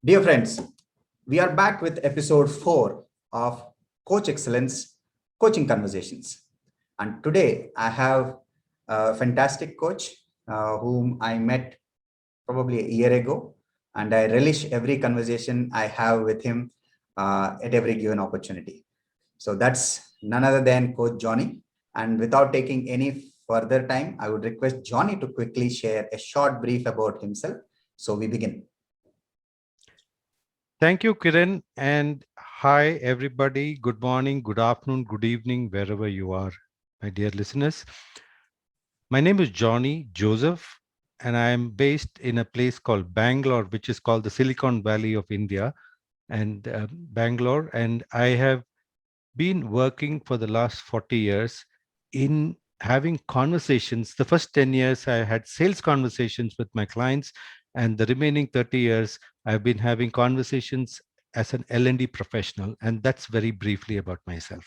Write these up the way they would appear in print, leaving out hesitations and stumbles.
Dear friends, we are back with episode 4 of Coach Excellence Coaching Conversations. And today I have a fantastic coach whom I met probably a year ago. And I relish every conversation I have with him at every given opportunity. So that's none other than Coach Johny. And without taking any further time, I would request Johny to quickly share a short brief about himself. So we begin. Thank you, Kiran. And hi, everybody. Good morning, good afternoon, good evening, wherever you are, my dear listeners. My name is Johny Joseph, and I am based in a place called Bangalore, which is called the Silicon Valley of India, and Bangalore. And I have been working for the last 40 years in having conversations. The first 10 years, I had sales conversations with my clients, and the remaining 30 years, I've been having conversations as an L&D professional. And that's very briefly about myself.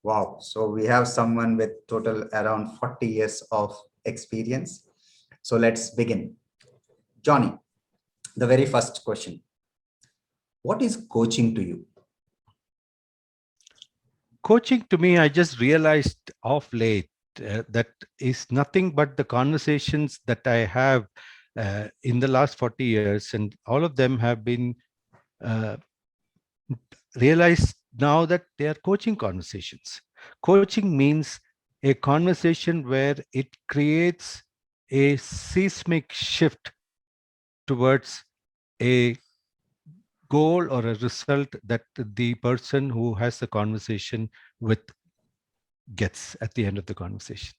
Wow. So we have someone with total around 40 years of experience. So let's begin. Johny, the very first question. What is coaching to you? Coaching to me, I just realized of late that is nothing but the conversations that I have in the last 40 years, and all of them have been uh, realized now that they are coaching conversations. Coaching means a conversation where it creates a seismic shift towards a goal or a result that the person who has the conversation with gets at the end of the conversation.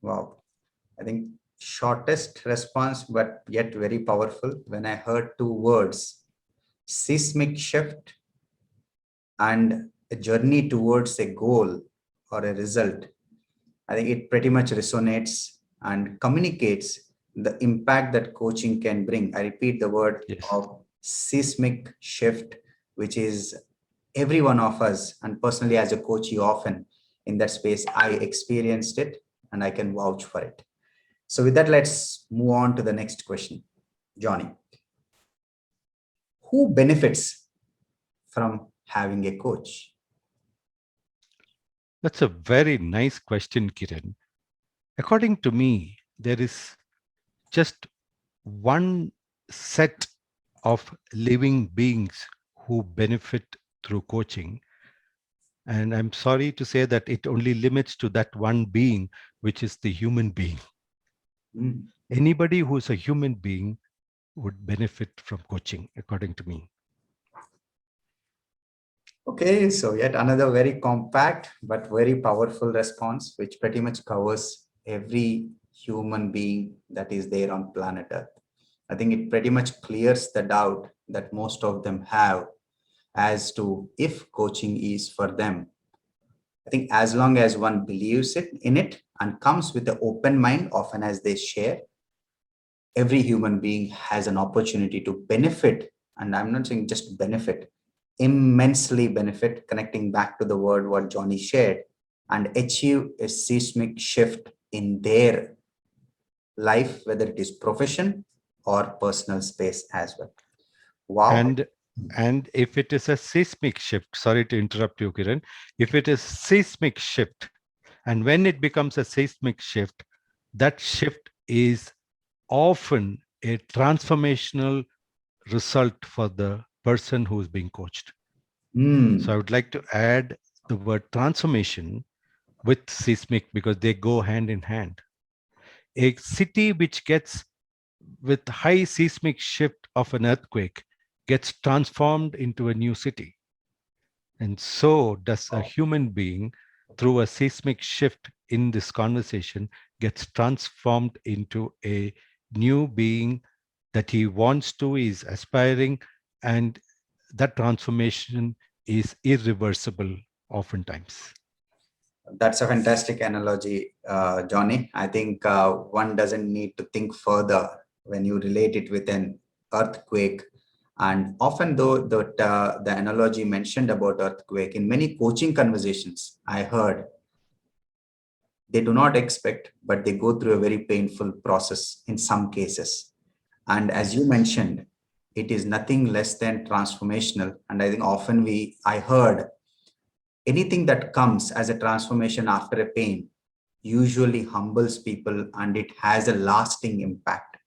Wow. I think shortest response, but yet very powerful. When I heard two words, seismic shift and a journey towards a goal or a result, I think it pretty much resonates and communicates the impact that coaching can bring. I repeat the word Yes. of seismic shift, which is every one of us, and personally as a coach, you often in that space, I experienced it and I can vouch for it. So with that, let's move on to the next question. Johny, who benefits from having a coach? That's a very nice question, Kiran. According to me, there is just one set of living beings who benefit through coaching. And I'm sorry to say that it only limits to that one being, which is the human being. Mm. Anybody who's a human being would benefit from coaching, according to me. Okay, so yet another very compact but very powerful response, which pretty much covers every human being that is there on planet Earth. I think it pretty much clears the doubt that most of them have as to if coaching is for them. I think as long as one believes in it and comes with an open mind, often as they share, every human being has an opportunity to benefit. And I'm not saying just benefit, immensely benefit, connecting back to the word what Johny shared, and achieve a seismic shift in their life, whether it is profession or personal space as well. Wow. And and if it is a seismic shift, sorry to interrupt you, Kiran, if it is seismic shift, and when it becomes a seismic shift, that shift is often a transformational result for the person who's being coached. So I Mm. would like to add the word transformation with seismic because they go hand in hand. A city which gets with high seismic shift of an earthquake gets transformed into a new city. And so does a human being through a seismic shift in this conversation gets transformed into a new being that he wants to, is aspiring, and that transformation is irreversible oftentimes. That's a fantastic analogy, Johny. I think one doesn't need to think further when you relate it with an earthquake. And often, though, the analogy mentioned about earthquake in many coaching conversations, I heard they do not expect, but they go through a very painful process in some cases. And as you Yes. mentioned, it is nothing less than transformational. And I think often I heard anything that comes as a transformation after a pain usually humbles people and it has a lasting impact.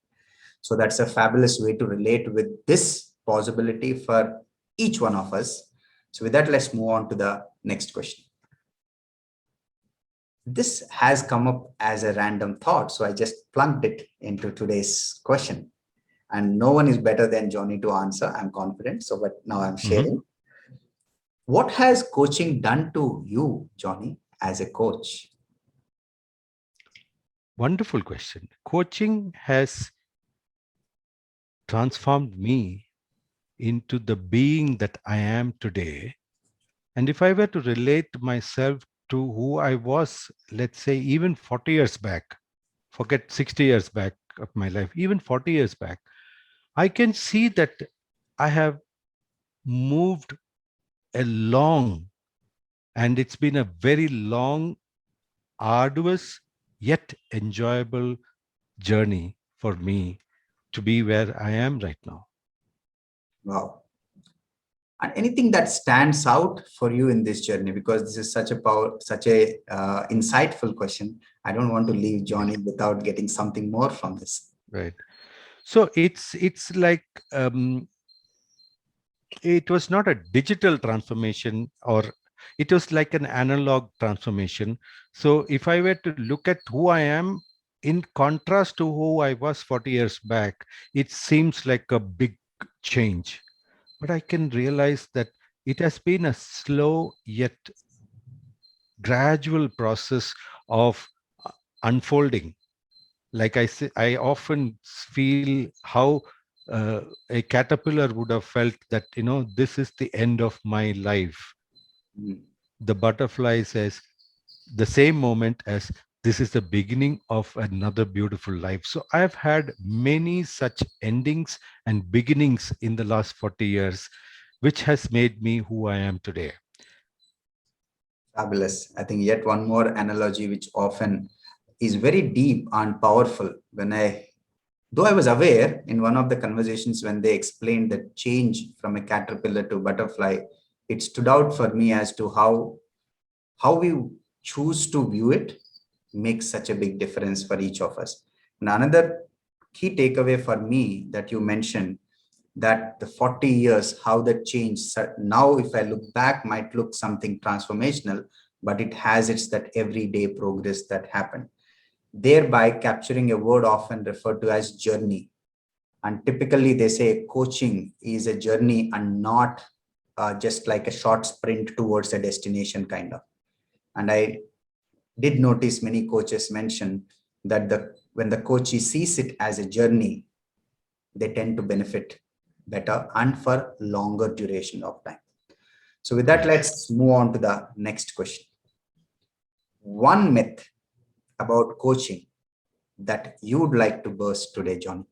So that's a fabulous way to relate with this possibility for each one of us. So with that, let's move on to the next question. This has come up as a random thought, so I just plunked it into today's question. And no one is better than Johny to answer, I'm confident. So, but now I'm Mhm. sharing. What has coaching done to you, Johny, as a coach? Wonderful question. Coaching has transformed me into the being that I am today. And if I were to relate myself to who I was, let's say, even 40 years back, forget 60 years back of my life, even 40 years back, I can see that I have moved along, and it's been a very long, arduous, yet enjoyable journey for me to be where I am right now. Wow. And anything that stands out for you in this journey, because this is such a insightful question. I don't want to leave Johny without getting something more from this. Right. So it's like it was not a digital transformation, or it was like an analog transformation. So if I were to look at who I am in contrast to who I was 40 years back, it seems like a big change. But I can realize that it has been a slow yet gradual process of unfolding. Like I say, I often feel how a caterpillar would have felt that, this is the end of my life. Mm. The butterfly says the same moment as this is the beginning of another beautiful life. So I've had many such endings and beginnings in the last 40 years, which has made me who I am today. Fabulous. I think yet one more analogy which often is very deep and powerful. Though I was aware in one of the conversations when they explained the change from a caterpillar to butterfly, it stood out for me as to how we choose to view it makes such a big difference for each of us. And another key takeaway for me that you mentioned, that the 40 years, how that changed. So now, if I look back, might look something transformational, but it has its that everyday progress that happened. Thereby capturing a word often referred to as journey. And typically they say coaching is a journey and not just like a short sprint towards a destination kind of. And I did notice many coaches mention that when the coachee sees it as a journey, they tend to benefit better and for longer duration of time. So with that, Yes. let's move on to the next question. One myth about coaching that you would like to burst today, John?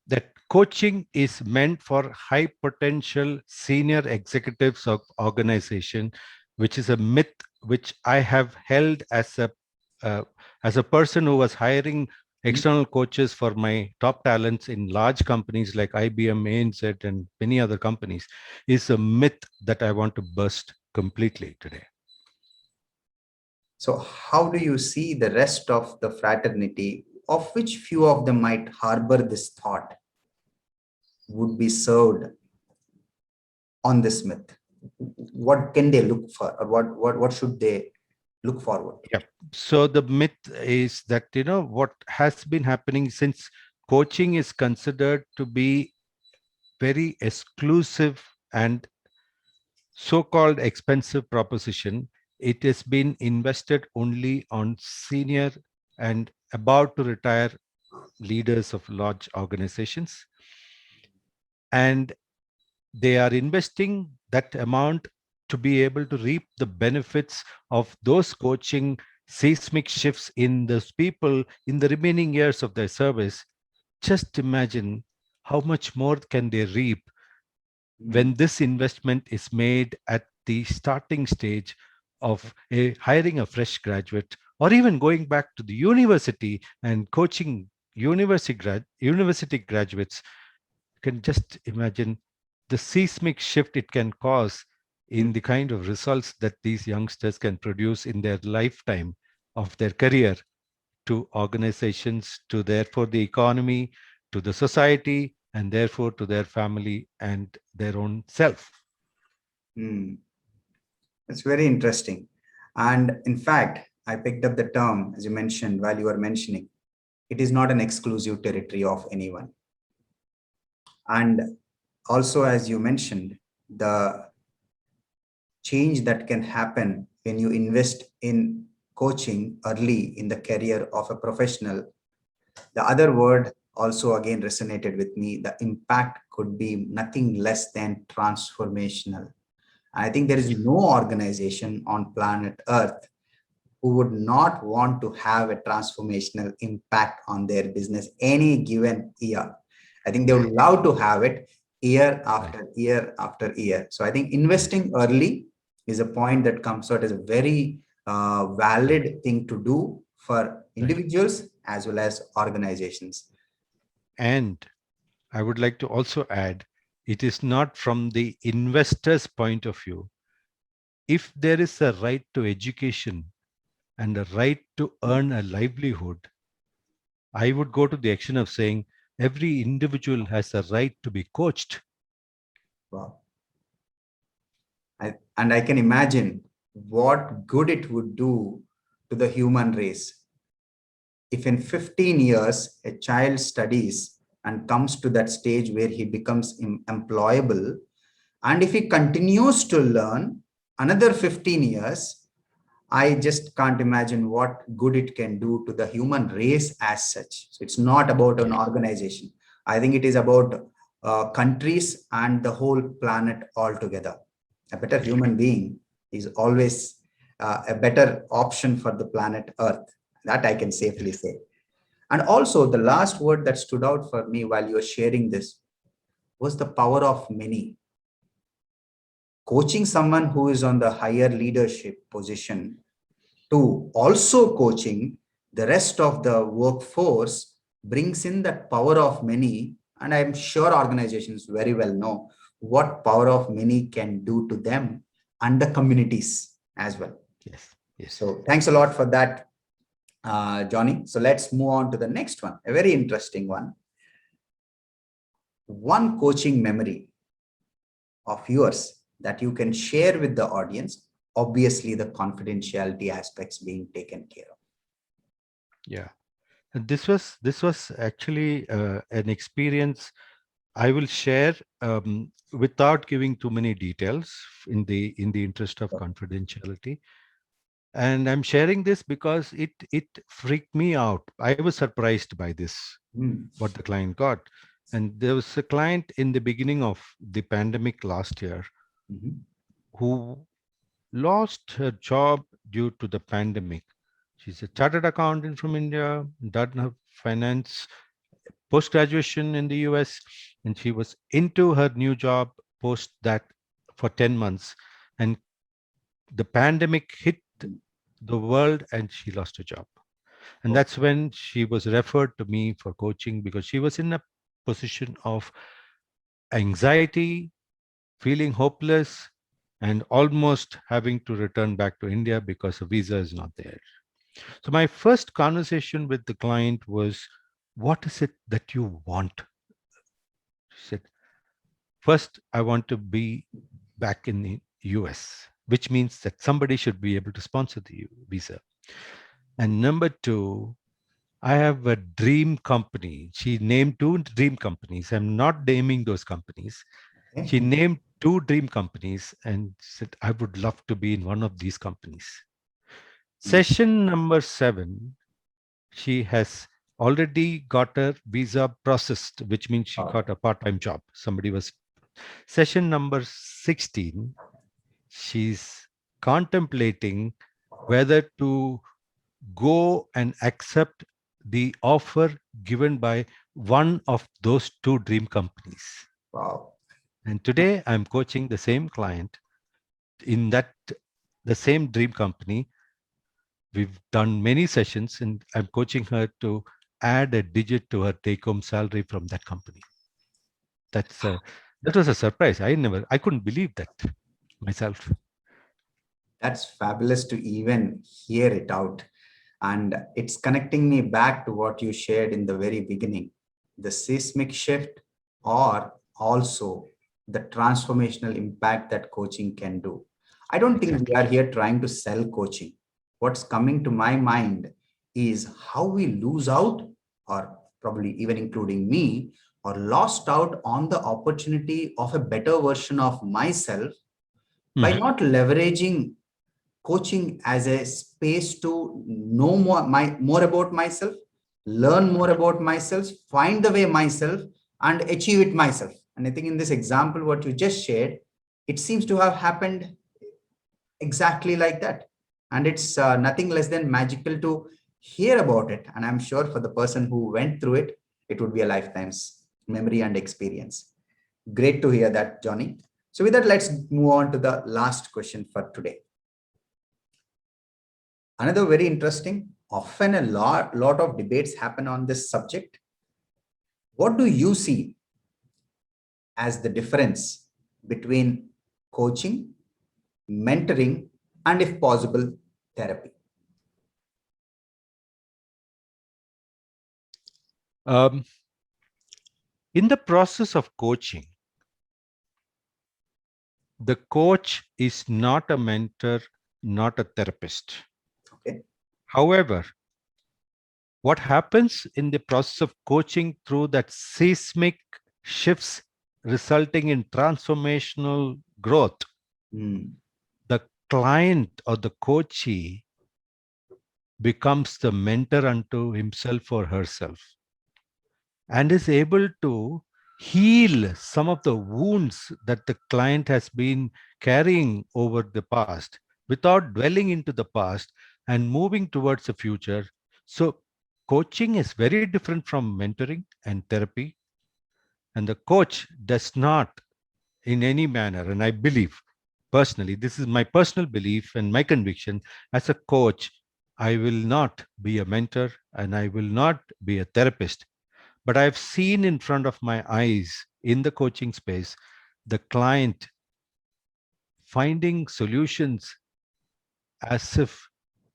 That coaching is meant for high potential senior executives of organization, which is a myth which I have held uh, as a person who was hiring external coaches for my top talents in large companies like IBM, ANZ, and many other companies, is a myth that I want to burst completely today. So how do you see the rest of the fraternity, of which few of them might harbor this thought, would be served on this myth? What can they look for, or what should they look forward to? Yeah. So the myth is that, what has been happening since coaching is considered to be very exclusive and so-called expensive proposition, it has been invested only on senior and about to retire leaders of large organizations. And they are investing that amount to be able to reap the benefits of those coaching seismic shifts in those people in the remaining years of their service. Just imagine how much more can they reap when Mm. this investment is made at the starting stage of hiring a fresh graduate, or even going back to the university and coaching university graduates, you can just imagine the seismic shift it can cause Mm, in the kind of results that these youngsters can produce in their lifetime of their career to organizations, to therefore the economy, to the society, and therefore to their family and their own self. mm. It's very interesting. And in fact, I picked up the term, as you mentioned, while you were mentioning, it is not an exclusive territory of anyone. And also, as you mentioned, the change that can happen when you invest in coaching early in the career of a professional. The other word also again resonated with me. The impact could be nothing less than transformational. I think there is Yes. no organization on planet Earth who would not want to have a transformational impact on their business any given year. I think they would Right. love to have it year Right. after year after year. So I think investing early is a point that comes out as a very Right. valid thing to do for Right. individuals as well as organizations. And I would like to also add, it is not from the investor's point of view. If there is a right to education and a right to earn a livelihood, I would go to the action of saying every individual has a right to be coached. Wow. And I can imagine what good it would do to the human race if in 15 years a child studies and comes to that stage where he becomes employable, and if he continues to learn another 15 years, I just can't imagine what good it can do to the human race as such. So it's not about an Yes. organization. I think it is about countries and the whole planet altogether. A better human being is always a better option for the planet Earth. That I can safely Yes. say. And also, the last word that stood out for me while you were sharing this was the power of many. Coaching someone who is on the higher leadership position to also coaching the rest of the workforce brings in that power of many. And I'm sure organizations very well know what power of many can do to them and the communities as well. Yes. Yes. So thanks a lot for that, Johnny. So let's move on to the next one, a very interesting one. One coaching memory of yours that you can share with the audience, obviously the confidentiality aspects being taken care of. Yeah. And this was actually an experience I will share without giving too many details in the interest of confidentiality. And I'm sharing this because it freaked me out. I was surprised by this, Mm, what the client got. And there was a client in the beginning of the pandemic last year mhm. who lost her job due to the pandemic. She's a chartered accountant from India, done her finance post graduation in the US, and she was into her new job post that for 10 months. And the pandemic hit the world and she lost her job. And Oh, that's when she was referred to me for coaching because she was in a position of anxiety, feeling hopeless, and almost having to return back to India because a visa is not there. So, my first conversation with the client was, what is it that you want? She said, first, I want to be back in the US, which means that somebody should be able to sponsor the visa. And number two, I have a dream company. She named two dream companies. I'm not naming those companies. She okay. named two dream companies and said, I would love to be in one of these companies. Mm. Session number 7, she has already got her visa processed, which means she Oh, got a part time job. Somebody was. Session number 16, she's contemplating whether to go and accept the offer given by one of those two dream companies. wow. And today I'm coaching the same client in that the same dream company. We've done many sessions and I'm coaching her to add a digit to her take-home salary from that company. That was a surprise. I couldn't believe that myself. That's fabulous to even hear it out. And it's connecting me back to what you shared in the very beginning, the seismic shift, or also the transformational impact that coaching can do. I don't think we Exactly. are here trying to sell coaching. What's coming to my mind is how we lose out, or probably even including me, or lost out on the opportunity of a better version of myself by Mhm. not leveraging coaching as a space to know more about myself, learn more about myself, find the way myself, and achieve it myself. And I think in this example what you just shared, it seems to have happened exactly like that. And it's nothing less than magical to hear about it. And I'm sure for the person who went through it, it would be a lifetime's memory and experience. Great to hear that, Johnny. So with that, let's move on to the last question for today. Another very interesting, often a lot of debates happen on this subject. What do you see as the difference between coaching, mentoring, and if possible, therapy? Um, in the process of coaching, the coach is not a mentor, not a therapist. Okay. However, what happens in the process of coaching through that seismic shifts resulting in transformational growth, Hmm. the client or the coachee becomes the mentor unto himself or herself and is able to heal some of the wounds that the client has been carrying over the past without dwelling into the past and moving towards the future. So, coaching is very different from mentoring and therapy. And the coach does not, in any manner, and I believe personally, this is my personal belief and my conviction as a coach, I will not be a mentor and I will not be a therapist, but I've seen in front of my eyes in the coaching space the client finding solutions as if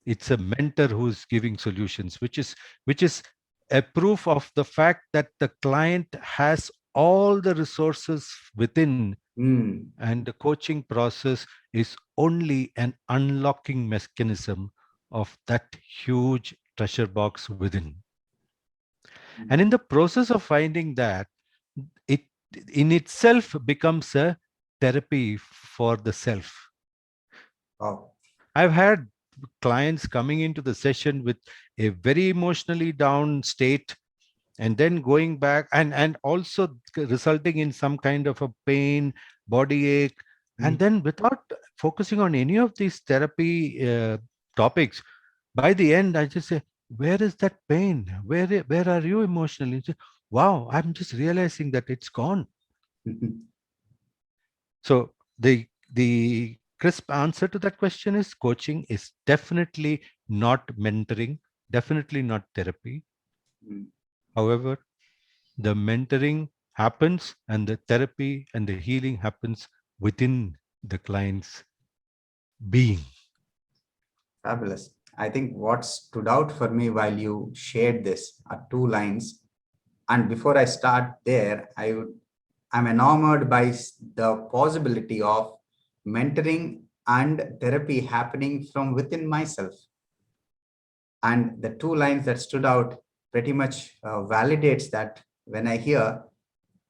it's a mentor who's giving solutions, which is a proof of the fact that the client has all the resources within, Hmm. and the coaching process is only an unlocking mechanism of that huge treasure box within. And in the process of finding that, it in itself becomes a therapy for the self. Wow. I've had clients coming into the session with a very emotionally down state and then going back and also resulting in some kind of a pain, body ache, Hmm. and then without focusing on any of these therapy topics, by the end I just say, where is that pain, where are you emotionally? Say, wow, I'm just realizing that it's gone. So the crisp answer to that question is coaching is definitely not mentoring, definitely not therapy. Hmm. However, the mentoring happens and the therapy and the healing happens within the client's being. Fabulous. I think what stood out for me while you shared this are two lines. And before I start there, I'm enamored by the possibility of mentoring and therapy happening from within myself. And the two lines that stood out pretty much validates that when I hear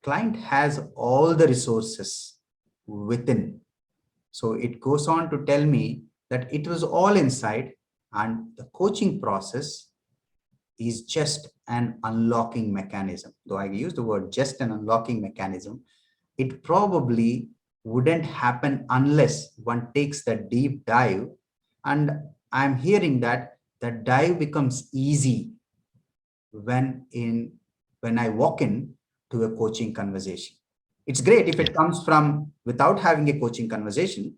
client has all the resources within. So it goes on to tell me that it was all inside, and the coaching process is just an unlocking mechanism. Though I use the word just an unlocking mechanism, it probably wouldn't happen unless one takes the deep dive. And I'm hearing that the dive becomes easy when in when I walk in to a coaching conversation. It's great if it Yes. comes from without having a coaching conversation,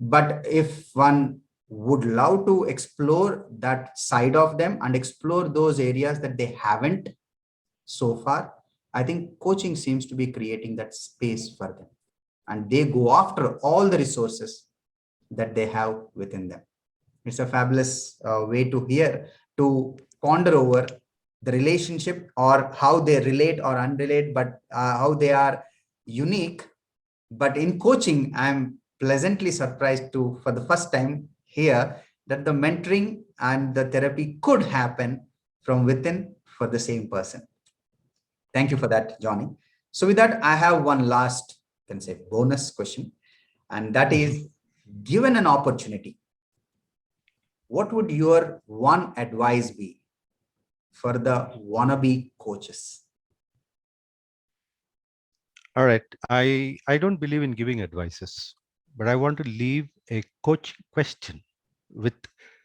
but if one would love to explore that side of them and explore those areas that they haven't so far, I think coaching seems to be creating that space for them. And they go after all the resources that they have within them. It's a fabulous way to hear, to ponder over the relationship or how they relate or unrelate, but how they are unique. But in coaching, I'm pleasantly surprised to, for the first time, hear that the mentoring and the therapy could happen from within for the same person. Thank you for that, Johnny. So with that, I have one last, can say, bonus question, and that is, given an opportunity, what would your one advice be for the wannabe coaches? All right. I don't believe in giving advices, but I want to leave a coach question with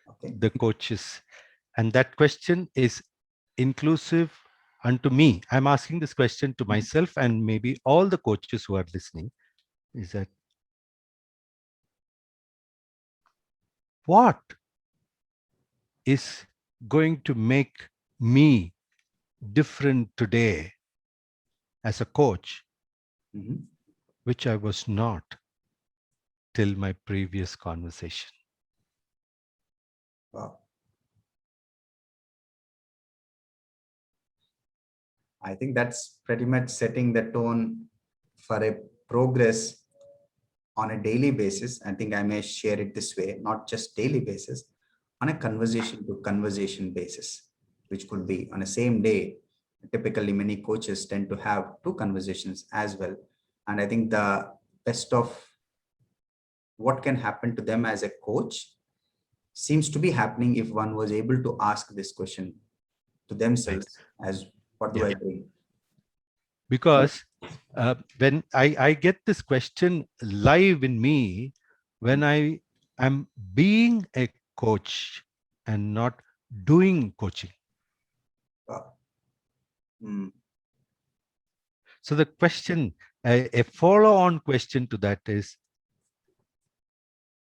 Okay. the coaches. And that question is inclusive unto me. I'm asking this question to myself and maybe all the coaches who are listening, is that what is going to make me different today as a coach, which I was not till my previous conversation? Wow. I think that's pretty much setting the tone for a progress on a daily basis. I think I may share it this way, not just daily basis, on a conversation to conversation basis, which could be on a same day. Typically, many coaches tend to have two conversations as well. And I think the best of what can happen to them as a coach seems to be happening if one was able to ask this question to themselves as, what do Yeah. I bring? Because when I get this question live in me, when I am being a coach and not doing coaching. Mm. So the question, a follow-on question to that is,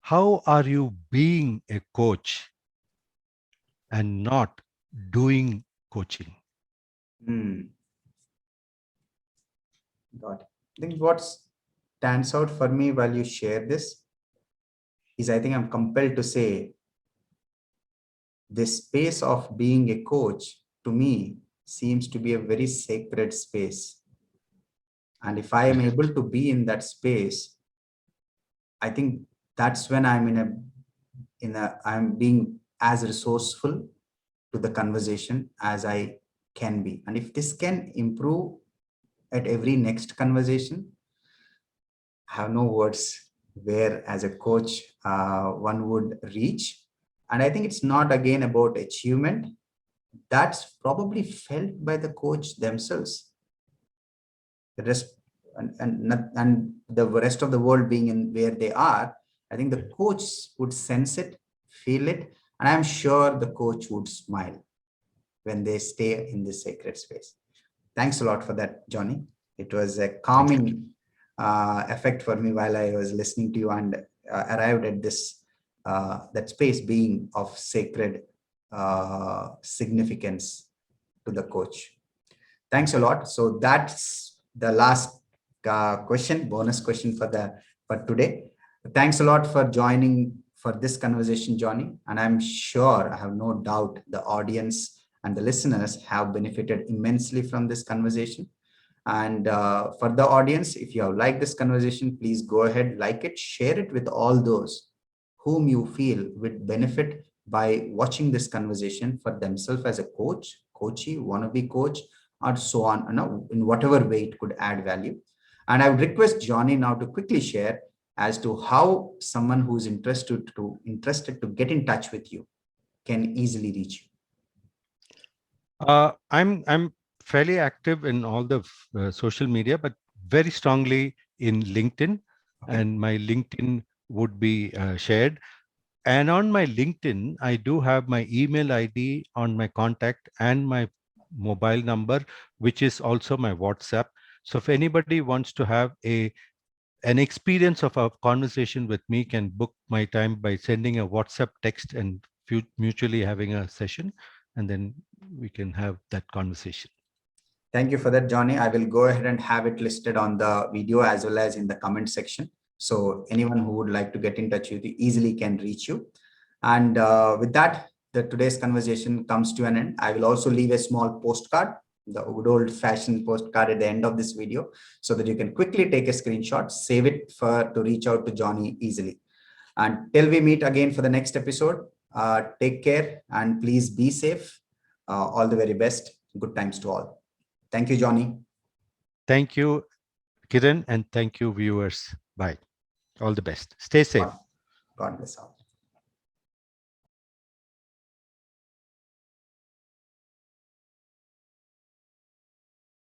how are you being a coach and not doing coaching? Mm. Got it. I think what stands out for me while you share this is, I think I'm compelled to say, this space of being a coach to me seems to be a very sacred space. And if I am able to be in that space, I think that's when I'm being as resourceful to the conversation as I can be. And if this can improve at every next conversation, I have no words where as a coach one would reach. And I think it's not again about achievement. That's probably felt by the coach themselves. The rest and the rest of the world being in where they are, I think the coach would sense it, feel it, and I'm sure the coach would smile when they stay in this sacred space. Thanks a lot for that, Johnny. It was a calming effect for me while I was listening to you and arrived at this that space being of sacred significance to the coach. Thanks a lot. So that's the last bonus question for today. Thanks a lot for joining for this conversation, Johnny. And I'm sure, I have no doubt, the audience and the listeners have benefited immensely from this conversation. And for the audience, if you have liked this conversation, please go ahead, like it, share it with all those whom you feel would benefit by watching this conversation for themselves as a coach, coachee, wannabe coach, or so on, in whatever way it could add value. And I would request Johnny now to quickly share as to how someone who's interested to get in touch with you can easily reach you. I'm fairly active in all the social media, but very strongly in LinkedIn, Okay. and my LinkedIn would be shared. And on my LinkedIn, I do have my email ID on my contact and my mobile number, which is also my WhatsApp. So if anybody wants to have a an experience of a conversation with me can book my time by sending a WhatsApp text and mutually having a session, and then we can have that conversation. Thank you for that, Johnny. I will go ahead and have it listed on the video as well as in the comment section. So anyone who would like to get in touch with you easily can reach you. And with that, the today's conversation comes to an end. I will also leave a small postcard, the good old fashioned postcard at the end of this video, so that you can quickly take a screenshot, save it to reach out to Johnny easily. And till we meet again for the next episode, take care and please be safe. All the very best. Good times to all. Thank you, Johnny. Thank you, Kiran, and thank you, viewers. Bye. All the best. Stay safe. God bless all.